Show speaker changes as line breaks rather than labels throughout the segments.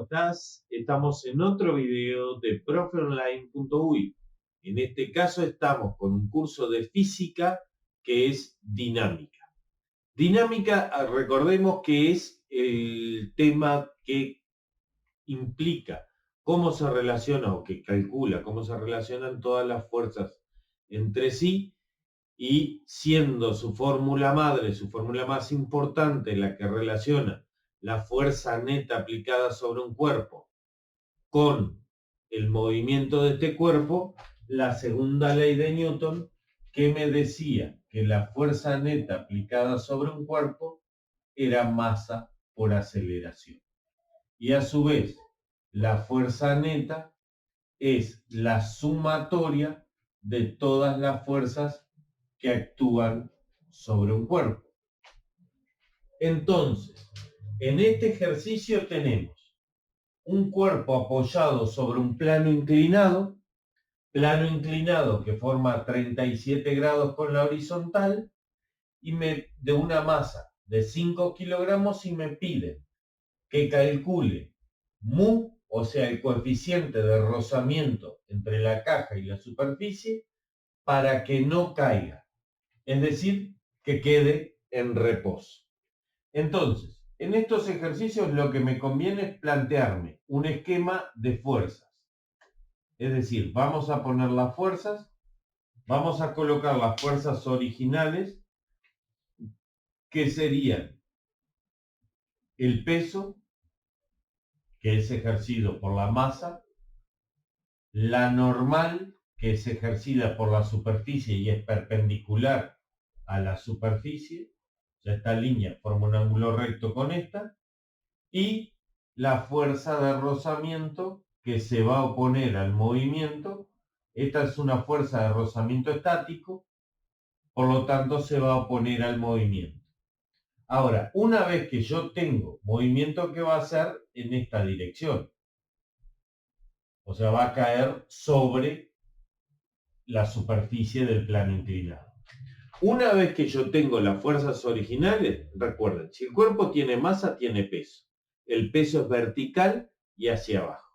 estás? Estamos en otro video de profeonline.uy. En este caso estamos con un curso de física que es dinámica. Dinámica, recordemos que es el tema que implica cómo se relaciona o que calcula cómo se relacionan todas las fuerzas entre sí, y siendo su fórmula madre, su fórmula más importante, la que relaciona la fuerza neta aplicada sobre un cuerpo con el movimiento de este cuerpo, la segunda ley de Newton, que me decía que la fuerza neta aplicada sobre un cuerpo era masa por aceleración. Y a su vez, la fuerza neta es la sumatoria de todas las fuerzas que actúan sobre un cuerpo. Entonces, en este ejercicio tenemos un cuerpo apoyado sobre un plano inclinado que forma 37 grados con la horizontal, y de una masa de 5 kilogramos, y me piden que calcule mu, o sea, el coeficiente de rozamiento entre la caja y la superficie, para que no caiga, es decir, que quede en reposo. Entonces, en estos ejercicios lo que me conviene es plantearme un esquema de fuerzas. Es decir, vamos a poner las fuerzas, vamos a colocar las fuerzas originales, que serían el peso, que es ejercido por la masa, la normal, que es ejercida por la superficie y es perpendicular a la superficie, o sea, esta línea forma un ángulo recto con esta, y la fuerza de rozamiento que se va a oponer al movimiento. Esta es una fuerza de rozamiento estático, por lo tanto se va a oponer al movimiento. Ahora, una vez que yo tengo movimiento, que va a ser en esta dirección, o sea, va a caer sobre la superficie del plano inclinado. Una vez que yo tengo las fuerzas originales, recuerden, si el cuerpo tiene masa, tiene peso. El peso es vertical y hacia abajo.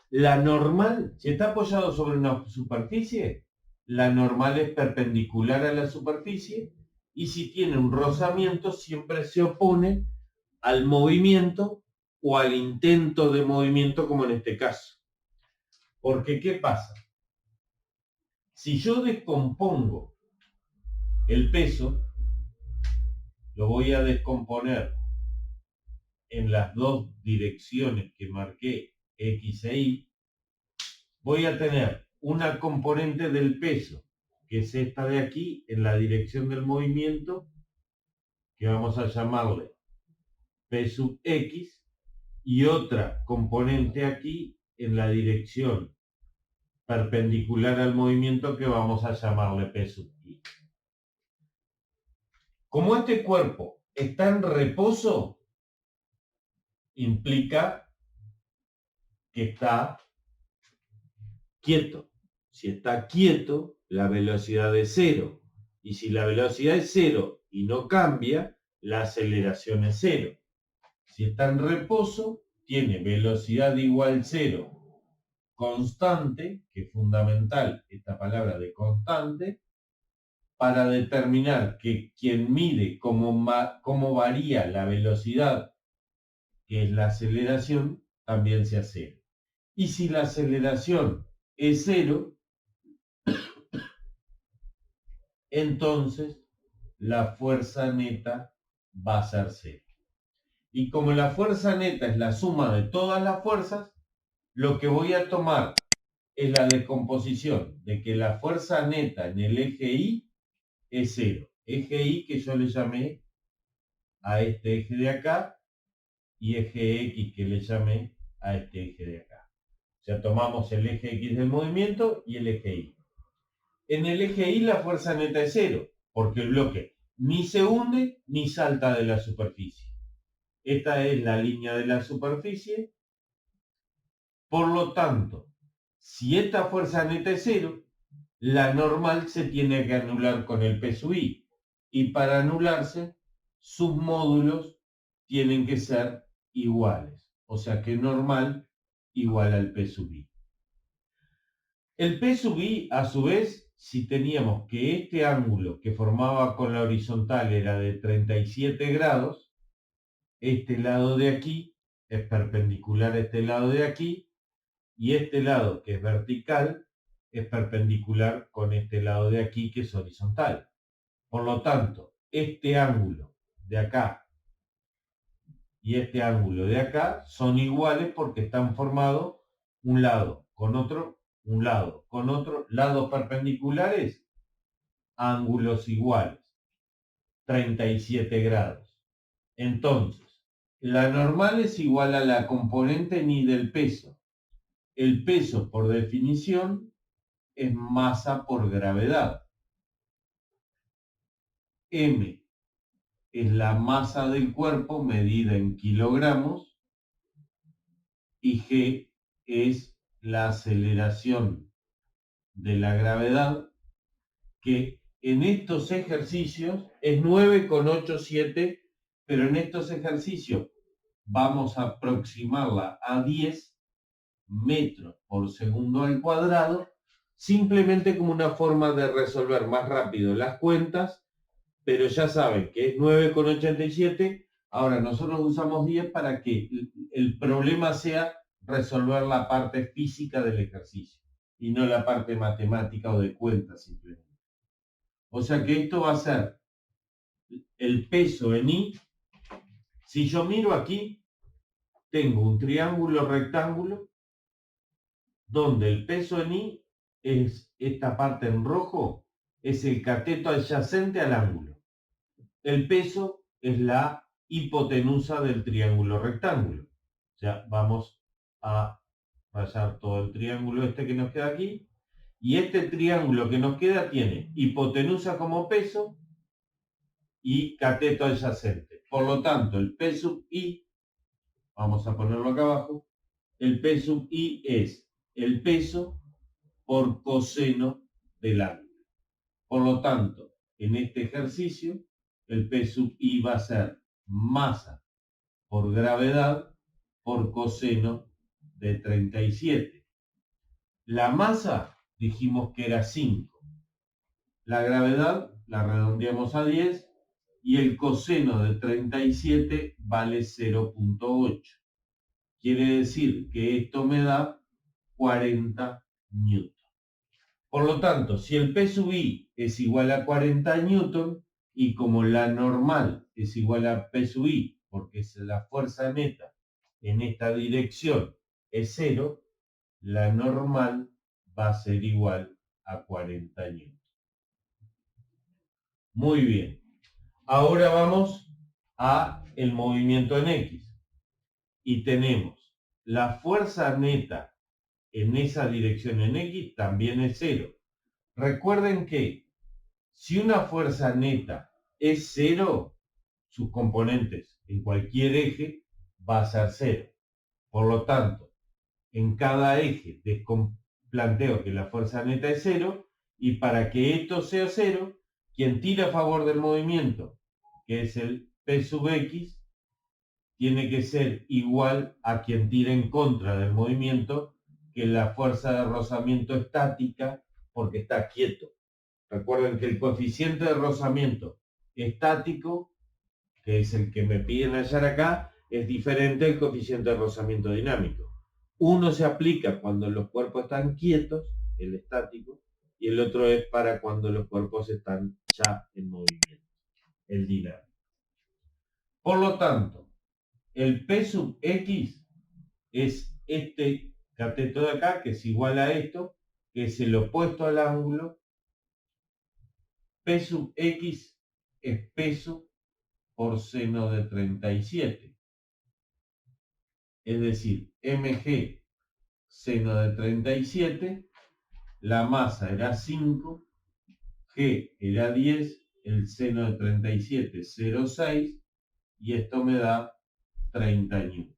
La normal, si está apoyado sobre una superficie, la normal es perpendicular a la superficie, y si tiene un rozamiento, siempre se opone al movimiento o al intento de movimiento, como en este caso. Porque, ¿qué pasa? Si yo descompongo el peso, lo voy a descomponer en las dos direcciones que marqué, X e Y, voy a tener una componente del peso, que es esta de aquí, en la dirección del movimiento, que vamos a llamarle P sub X, y otra componente aquí en la dirección perpendicular al movimiento, que vamos a llamarle P sub Y. Como este cuerpo está en reposo, implica que está quieto. Si está quieto, la velocidad es cero. Y si la velocidad es cero y no cambia, la aceleración es cero. Si está en reposo, tiene velocidad igual cero constante, que es fundamental esta palabra de constante, para determinar que quien mide cómo varía la velocidad, que es la aceleración, también sea cero. Y si la aceleración es cero, entonces la fuerza neta va a ser cero. Y como la fuerza neta es la suma de todas las fuerzas, lo que voy a tomar es la descomposición de que la fuerza neta en el eje Y es cero. Eje Y que yo le llamé a este eje de acá, y eje X que le llamé a este eje de acá. O sea, tomamos el eje X del movimiento y el eje Y. En el eje Y la fuerza neta es cero, porque el bloque ni se hunde ni salta de la superficie. Esta es la línea de la superficie. Por lo tanto, si esta fuerza neta es cero, la normal se tiene que anular con el P sub I. Y para anularse, sus módulos tienen que ser iguales. O sea que normal igual al P sub I. El P sub I, a su vez, si teníamos que este ángulo que formaba con la horizontal era de 37 grados, este lado de aquí es perpendicular a este lado de aquí, y este lado que es vertical es perpendicular con este lado de aquí que es horizontal. Por lo tanto, este ángulo de acá y este ángulo de acá son iguales porque están formados un lado con otro, un lado con otro, lados perpendiculares, ángulos iguales, 37 grados. Entonces, la normal es igual a la componente ni del peso. El peso, por definición, es masa por gravedad. M es la masa del cuerpo medida en kilogramos y G es la aceleración de la gravedad, que en estos ejercicios es 9,87, pero en estos ejercicios vamos a aproximarla a 10 metros por segundo al cuadrado, simplemente como una forma de resolver más rápido las cuentas, pero ya saben que es 9,87. Ahora nosotros usamos 10 para que el problema sea resolver la parte física del ejercicio y no la parte matemática o de cuentas simplemente. O sea que esto va a ser el peso en I. Si yo miro aquí, tengo un triángulo rectángulo donde el peso en I es esta parte en rojo, es el cateto adyacente al ángulo. El peso es la hipotenusa del triángulo rectángulo. O sea, vamos a rayar todo el triángulo este que nos queda aquí. Y este triángulo que nos queda tiene hipotenusa como peso y cateto adyacente. Por lo tanto, el P sub I, vamos a ponerlo acá abajo, el P sub I es el peso por coseno del ángulo. Por lo tanto, en este ejercicio, el P sub I va a ser masa por gravedad por coseno de 37. La masa dijimos que era 5. La gravedad la redondeamos a 10 y el coseno de 37 vale 0,8. Quiere decir que esto me da 40 newton. Por lo tanto, si el P sub I es igual a 40 newton, y como la normal es igual a P sub I, porque es la fuerza neta en esta dirección es 0, la normal va a ser igual a 40 newton. Muy bien. Ahora vamos a el movimiento en X. Y tenemos la fuerza neta en esa dirección en X también es 0. Recuerden que si una fuerza neta es 0, sus componentes en cualquier eje va a ser 0. Por lo tanto, en cada eje planteo que la fuerza neta es 0, y para que esto sea 0, quien tira a favor del movimiento, que es el P sub X, tiene que ser igual a quien tira en contra del movimiento, que la fuerza de rozamiento estática, porque está quieto. Recuerden que el coeficiente de rozamiento estático, que es el que me piden hallar acá, es diferente del coeficiente de rozamiento dinámico. Uno se aplica cuando los cuerpos están quietos, el estático, y el otro es para cuando los cuerpos están ya en movimiento, el dinámico. Por lo tanto, el P sub X es este cateto de acá, que es igual a esto, que es el opuesto al ángulo. P sub X es peso por seno de 37. Es decir, mg seno de 37, la masa era 5, g era 10, el seno de 37 es 0,6 y esto me da 30 newton.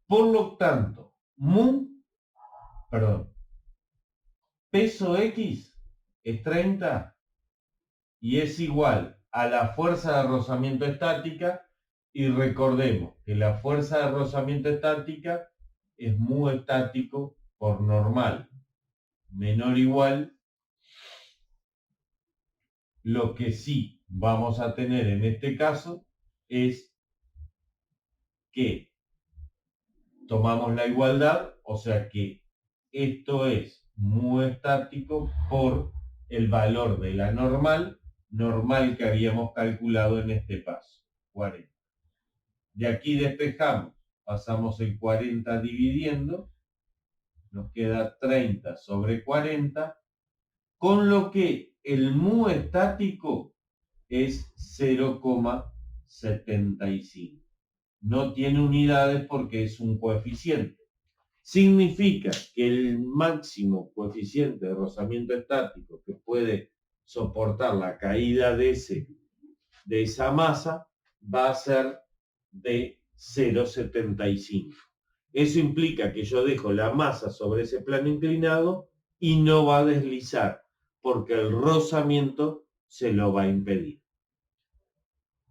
Por lo tanto, peso X es 30 y es igual a la fuerza de rozamiento estática, Y recordemos que la fuerza de rozamiento estática es mu estático por normal menor o igual. Lo que sí vamos a tener en este caso es que tomamos la igualdad, o sea que esto es mu estático por el valor de la normal que habíamos calculado en este paso, 40. De aquí despejamos, pasamos el 40 dividiendo, nos queda 30 sobre 40, con lo que el mu estático es 0,75. No tiene unidades porque es un coeficiente. Significa que el máximo coeficiente de rozamiento estático que puede soportar la caída de esa masa va a ser de 0,75. Eso implica que yo dejo la masa sobre ese plano inclinado y no va a deslizar, porque el rozamiento se lo va a impedir.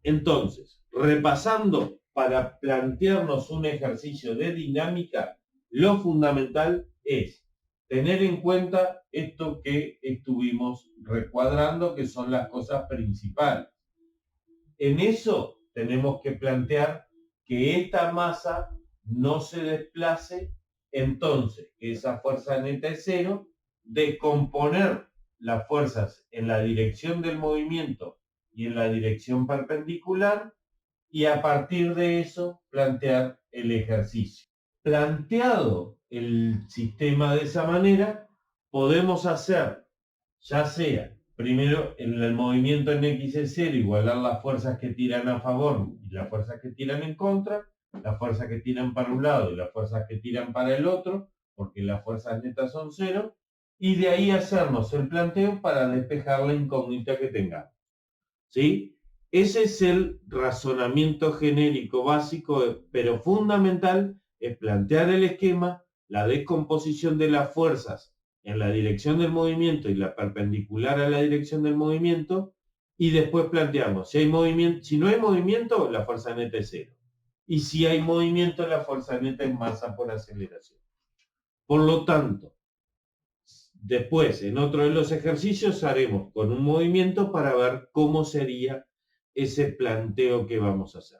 Entonces, repasando, para plantearnos un ejercicio de dinámica, lo fundamental es tener en cuenta esto que estuvimos recuadrando, que son las cosas principales. En eso tenemos que plantear que esta masa no se desplace, entonces que esa fuerza neta es cero, descomponer las fuerzas en la dirección del movimiento y en la dirección perpendicular, y a partir de eso plantear el ejercicio. Planteado el sistema de esa manera, podemos hacer, ya sea primero en el movimiento en X es 0, igualar las fuerzas que tiran a favor y las fuerzas que tiran en contra, las fuerzas que tiran para un lado y las fuerzas que tiran para el otro, porque las fuerzas netas son 0, y de ahí hacernos el planteo para despejar la incógnita que tengamos. ¿Sí? Ese es el razonamiento genérico básico, pero fundamental es plantear el esquema, la descomposición de las fuerzas en la dirección del movimiento y la perpendicular a la dirección del movimiento, y después planteamos, si no hay movimiento, la fuerza neta es 0. Y si hay movimiento, la fuerza neta es masa por aceleración. Por lo tanto, después, en otro de los ejercicios, haremos con un movimiento para ver cómo sería ese planteo que vamos a hacer.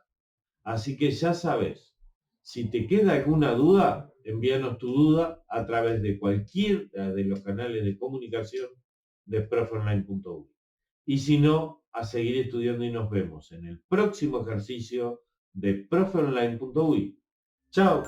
Así que ya sabes, si te queda alguna duda, envíanos tu duda a través de cualquiera de los canales de comunicación de profeonline.uy. Y si no, a seguir estudiando y nos vemos en el próximo ejercicio de profeonline.uy. ¡Chao!